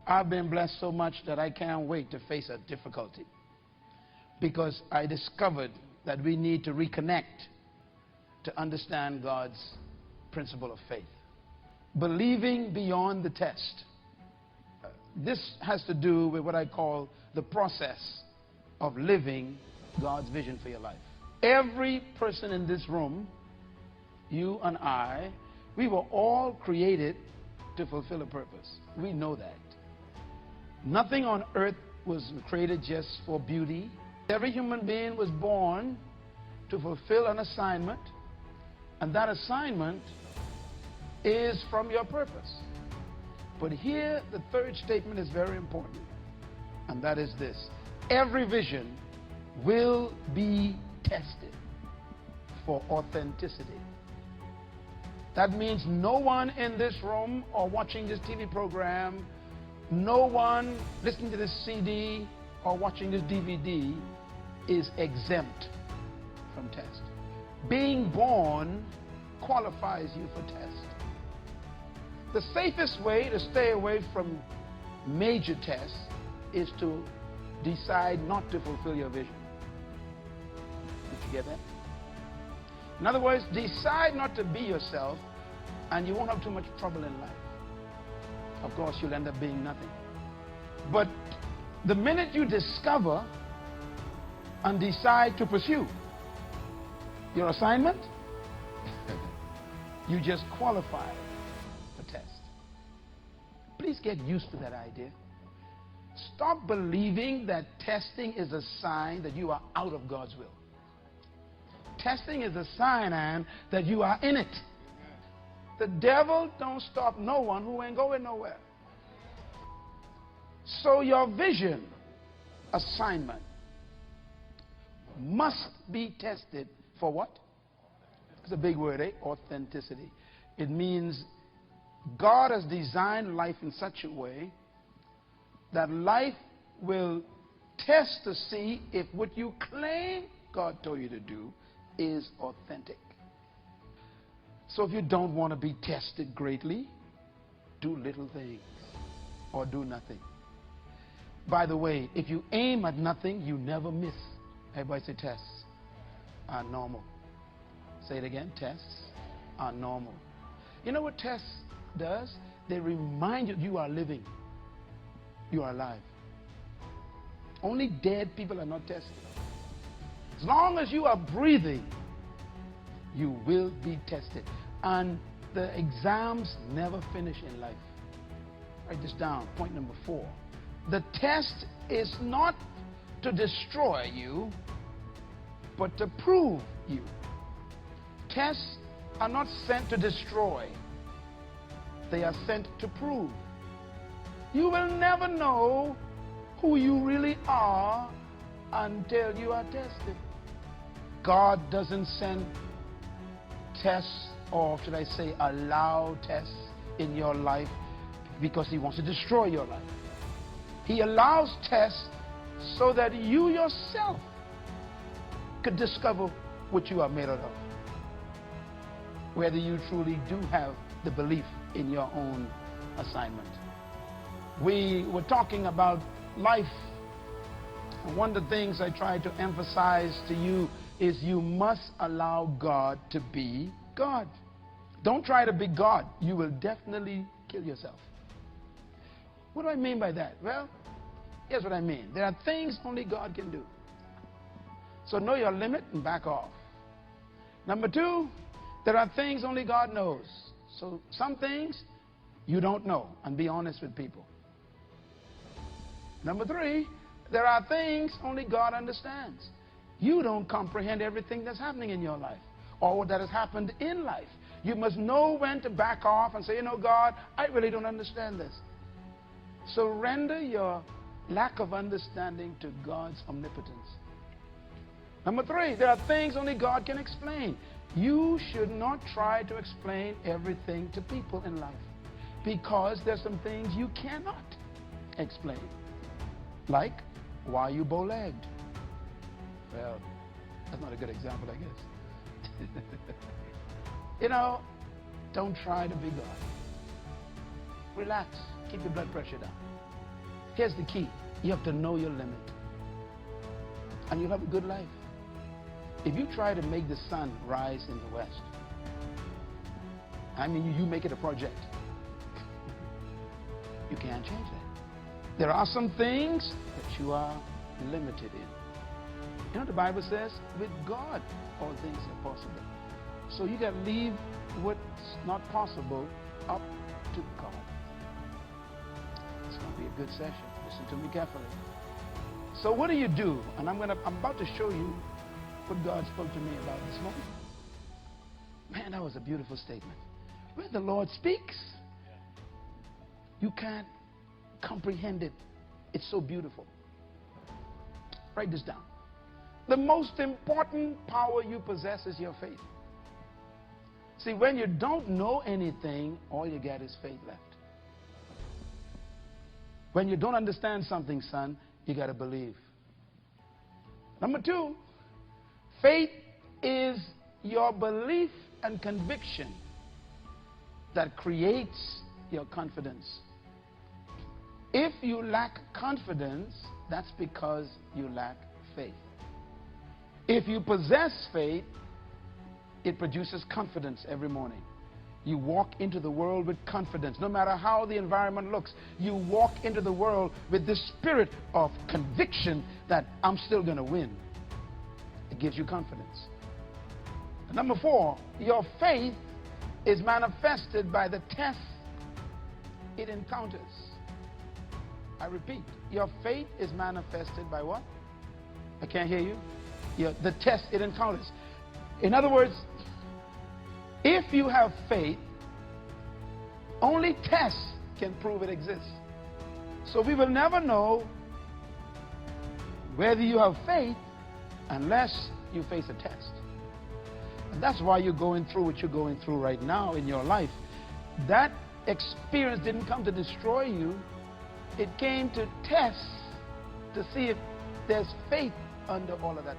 I've been blessed so much that I can't wait to face a difficulty, because I discovered that we need to reconnect to understand God's principle of faith. Believing beyond the test. This has to do with what I call the process of living God's vision for your life. Every person in this room, you and I, we were all created to fulfill a purpose. We know that. Nothing on earth was created just for beauty. Every human being was born to fulfill an assignment, and that assignment is from your purpose. But here, the third statement is very important, and that is this: every vision will be tested for authenticity. That means no one in this room or watching this TV program, no one listening to this CD or watching this DVD is exempt from test. Being born qualifies you for test. The safest way to stay away from major tests is to decide not to fulfill your vision. Did you get that? In other words, decide not to be yourself, and you won't have too much trouble in life. Of course, you'll end up being nothing. But the minute you discover and decide to pursue your assignment, you just qualify for test. Please get used to that idea. Stop believing that testing is a sign that you are out of God's will. Testing is a sign that you are in it. The devil don't stop no one who ain't going nowhere. So your vision, assignment, must be tested for what? It's a big word, eh? Authenticity. It means God has designed life in such a way that life will test to see if what you claim God told you to do is authentic. So if you don't want to be tested greatly, do little things or do nothing. By the way, if you aim at nothing, you never miss. Everybody say tests are normal. Say it again, tests are normal. You know what tests does? They remind you you are living. You are alive. Only dead people are not tested. As long as you are breathing, you will be tested. And the exams never finish in life. Write this down, point number 4. The test is not to destroy you, but to prove you. Tests are not sent to destroy. They are sent to prove. You will never know who you really are until you are tested. God doesn't send tests, or should I say allow tests in your life because he wants to destroy your life. He allows tests so that you yourself could discover what you are made out of. Whether you truly do have the belief in your own assignment. We were talking about life. And one of the things I try to emphasize to you is you must allow God to be God. Don't try to be God. You will definitely kill yourself. What do I mean by that? Well, here's what I mean. There are things only God can do. So know your limit and back off. Number 2, there are things only God knows. So some things you don't know, and be honest with people. Number 3, there are things only God understands. You don't comprehend everything that's happening in your life or that has happened in life. You must know when to back off and say, you know, God, I really don't understand this. Surrender your lack of understanding to God's omnipotence. Number 3, there are things only God can explain. You should not try to explain everything to people in life, because there's some things you cannot explain. Like, why you bow-legged? Well, that's not a good example, I guess. You know, don't try to be God. Relax. Keep your blood pressure down. Here's the key. You have to know your limit. And you'll have a good life. If you try to make the sun rise in the west, I mean, you make it a project. You can't change that. There are some things that you are limited in. You know what the Bible says? With God, all things are possible. So you got to leave what's not possible up to God. It's going to be a good session. Listen to me carefully. So what do you do? And I'm about to show you what God spoke to me about this morning. Man, that was a beautiful statement. When the Lord speaks, you can't comprehend it. It's so beautiful. Write this down. The most important power you possess is your faith. See, when you don't know anything, all you get is faith left. When you don't understand something, son, you got to believe. Number two, faith is your belief and conviction that creates your confidence. If you lack confidence, that's because you lack faith. If you possess faith, it produces confidence every morning. You walk into the world with confidence. No matter how the environment looks, you walk into the world with this spirit of conviction that I'm still going to win. It gives you confidence. Number four, your faith is manifested by the tests it encounters. I repeat, your faith is manifested by what? I can't hear you. The test it encounters. In other words, if you have faith, only tests can prove it exists. So we will never know whether you have faith unless you face a test. And that's why you're going through what you're going through right now in your life. That experience didn't come to destroy you. It came to test to see if there's faith under all of that